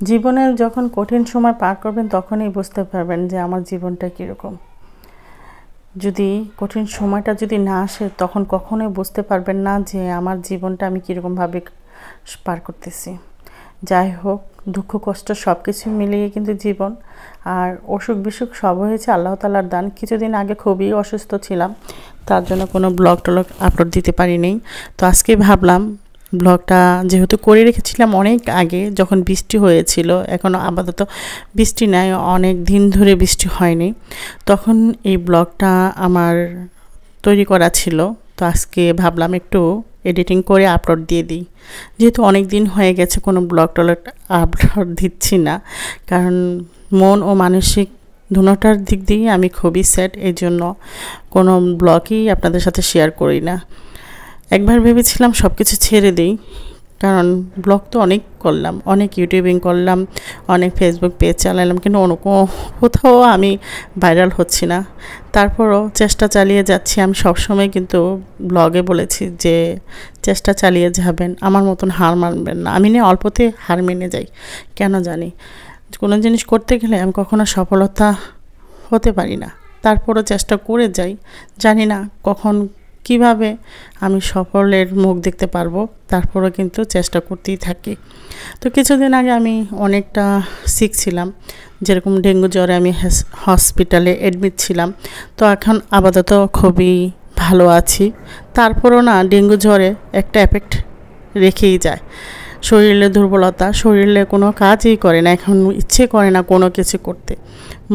জীবনের যখন কঠিন সময় পার করবেন তখনই বুঝতে পারবেন যে আমার জীবনটা কীরকম। যদি কঠিন সময়টা যদি না আসে তখন কখনোই বুঝতে পারবেন না যে আমার জীবনটা আমি কীরকমভাবে পার করতেছি। যাই হোক, দুঃখ কষ্ট সব কিছু মিলিয়ে কিন্তু জীবন। আর অসুখ বিসুখ সব হয়েছে আল্লাহ তাআলার দান। কিছুদিন আগে খুবই অসুস্থ ছিলাম, তার জন্য কোনো ব্লগ টলগ আপলোড দিতে পারিনি। তো আজকে ভাবলাম ব্লগটা যেহেতু করে রেখেছিলাম অনেক আগে, যখন বৃষ্টি হয়েছিল, এখনও আপাতত বৃষ্টি নাই, অনেক দিন ধরে বৃষ্টি হয়নি, তখন এই ব্লগটা আমার তৈরি করা ছিল। তো আজকে ভাবলাম একটু এডিটিং করে আপলোড দিয়ে দিই, যেহেতু অনেক দিন হয়ে গেছে কোনো ব্লগ টলগ আপলোড দিচ্ছি না, কারণ মন ও মানসিক দুটোটার দিক দিয়েই আমি খুবই স্যাড। এই জন্য কোনো ব্লগই আপনাদের সাথে শেয়ার করি না। একবার ভেবেছিলাম সব কিছু ছেড়ে দিই, কারণ ব্লগ তো অনেক করলাম, অনেক ইউটিউবিং করলাম, অনেক ফেসবুক পেজ চালালাম, কিন্তু কোথাও আমি ভাইরাল হচ্ছি না। তারপরও চেষ্টা চালিয়ে যাচ্ছি। আমি সবসময় কিন্তু ব্লগে বলেছি যে চেষ্টা চালিয়ে যাবেন, আমার মতন হার মানবেন না। আমি না অল্পতে হার মেনে যাই, কেন জানি কোনো জিনিস করতে গেলে আমি কখনো সফলতা হতে পারি না, তারপরও চেষ্টা করে যাই। জানি না কখন কিভাবে আমি সফলের মুখ দেখতে পারবো, তারপরও কিন্তু চেষ্টা করতেই থাকি। তো কিছুদিন আগে আমি অনেকটা শিখছিলাম, যেরকম ডেঙ্গু জ্বরে আমি হসপিটালে অ্যাডমিট ছিলাম। তো এখন আপাতত খুবই ভালো আছি। তারপরও না ডেঙ্গু জ্বরে একটা এফেক্ট রেখেই যায়, শরীরে দুর্বলতা, শরীরে কোনো কাজই করে না, এখন ইচ্ছে করে না কোনো কিছু করতে।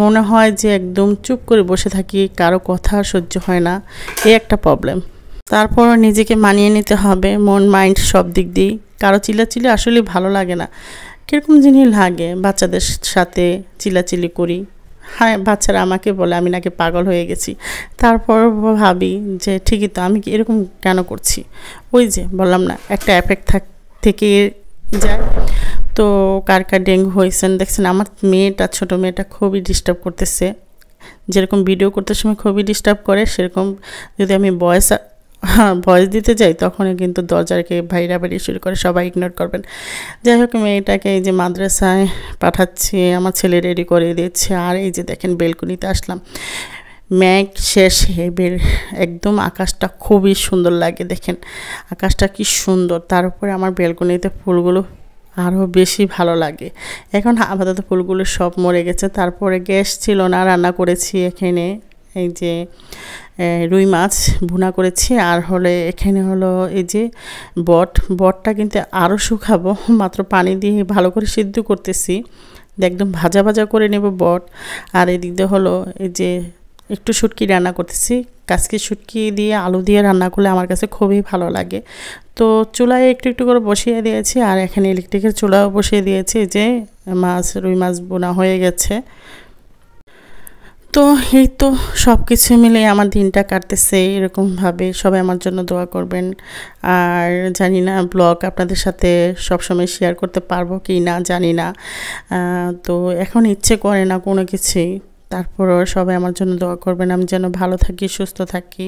মনে হয় যে একদম চুপ করে বসে থাকি, কারো কথা সহ্য হয় না, এই একটা প্রবলেম। তারপরও নিজেকে মানিয়ে নিতে হবে, মন মাইন্ড সব দিক দিয়েই। কারো চিল্লাচিল্লি আসলে ভালো লাগে না, কীরকম জিনিস লাগে। বাচ্চাদের সাথে চিল্লাচিল্লি করি, হ্যাঁ বাচ্চারা আমাকে বলে আমি নাকি পাগল হয়ে গেছি। তারপর ভাবি যে ঠিকই তো, আমি এরকম কেন করছি। ওই যে বললাম না, একটা এফেক্ট থেকে যায়। তো কার কার ডেঙ্গু হয়েছেন দেখছেন। আমার মেয়েটা, ছোটো মেয়েটা খুবই ডিস্টার্ব করতেছে, যেরকম ভিডিও করতে সময় খুবই ডিস্টার্ব করে, সেরকম যদি আমি ভয়েস দিতে যাই তখনই কিন্তু দরজাকে ভাইরা বাড়ি শুরু করে, সবাই ইগনোর করবেন। যাই হোক, মেয়েটাকে এই যে মাদ্রাসায় পাঠাচ্ছি, আমার ছেলে রেডি করে দিচ্ছে। আর এই যে দেখেন বেলকনিতে আসলাম, মেঘ শেষ, একদম আকাশটা খুবই সুন্দর লাগে। দেখেন আকাশটা কি সুন্দর, তার উপরে আমার বেলকনিতে ফুলগুলো আরও বেশি ভালো লাগে। এখন আপাতত ফুলগুলো সব মরে গেছে। তারপরে গ্যাস ছিল না, রান্না করেছি এখানে এই যে রুই মাছ ভুনা করেছি, আর এখানে হলো এই যে বটটা কিন্তু আরও শুকাবো, মাত্র পানি দিয়ে ভালো করে সিদ্ধ করতেছি, একদম ভাজা ভাজা করে নেব বট। আর এদিক দিয়ে হলো এই যে একটু শুটকি রান্না করতেছি, কাচকি শুটকি দিয়ে আলু দিয়ে রান্না করলে আমার কাছে খুবই ভালো লাগে। তো চুলায় একটু একটু করে বসিয়ে দিয়েছি, আর এখানে ইলেকট্রিকের চুলাও বসিয়ে দিয়েছি। যে রুই মাছ বোনা হয়ে গেছে। তো এই তো সব কিছু মিলে আমার দিনটা কাটতেছে এরকমভাবে। সবাই আমার জন্য দোয়া করবেন। আর জানি না ব্লগ আপনাদের সাথে সবসময় শেয়ার করতে পারবো কি না, জানি না। তো এখন ইচ্ছে করে না কোনো কিছুই, তারপরও সবাই আমার জন্য দোয়া করবেন, আমি যেন ভালো থাকি, সুস্থ থাকি।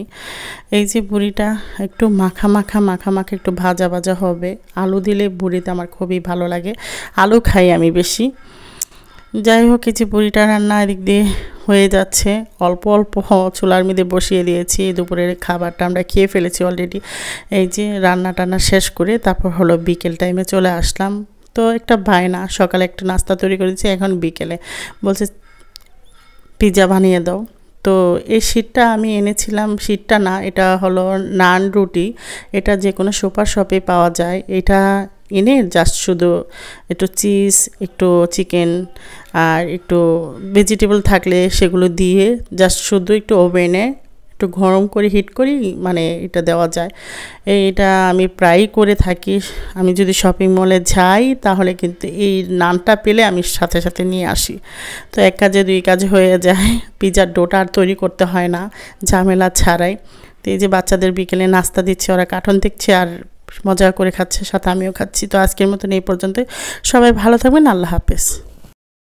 এই যে বুড়িটা একটু মাখা একটু ভাজা ভাজা হবে, আলু দিলে বুড়িতে আমার খুবই ভালো লাগে, আলু খাই আমি বেশি। যাই হোক, এই যে বুড়িটা রান্না এদিক দিয়ে হয়ে যাচ্ছে, অল্প অল্প চুলার মধ্যে বসিয়ে দিয়েছি। দুপুরের খাবারটা আমরা খেয়ে ফেলেছি অলরেডি। এই যে রান্না টান্না শেষ করে তারপর হলো বিকেল টাইমে চলে আসলাম। তো একটা বায়না, সকালে একটু নাস্তা তৈরি করেছি, এখন বিকেলে বলছে পিৎজা বানিয়ে দাও। তো এই শীটটা আমি এনেছিলাম, শীটটা না, এটা হলো নান রুটি, এটা যে কোনো সুপার শপে পাওয়া যায়। এটা এনে জাস্ট শুধু একটু চিজ, একটু চিকেন আর একটু ভেজিটেবল থাকলে সেগুলো দিয়ে জাস্ট শুধু একটু ওভেনে একটু গরম করে হিট করি, মানে এটা দেওয়া যায়। এটা আমি প্রায়ই করে থাকি। আমি যদি শপিং মলে যাই তাহলে কিন্তু এই নানটা পেলে আমি সাথে সাথে নিয়ে আসি। তো এক কাজে দুই কাজে হয়ে যায়, পিৎজার ডোটা আর তৈরি করতে হয় না ঝামেলা ছাড়াই। তো এই যে বাচ্চাদের বিকেলে নাস্তা দিচ্ছে, ওরা কার্টুন দেখছে আর মজা করে খাচ্ছে, সাথে আমিও খাচ্ছি। তো আজকের মতন এই পর্যন্ত, সবাই ভালো থাকবেন, আল্লাহ হাফেজ।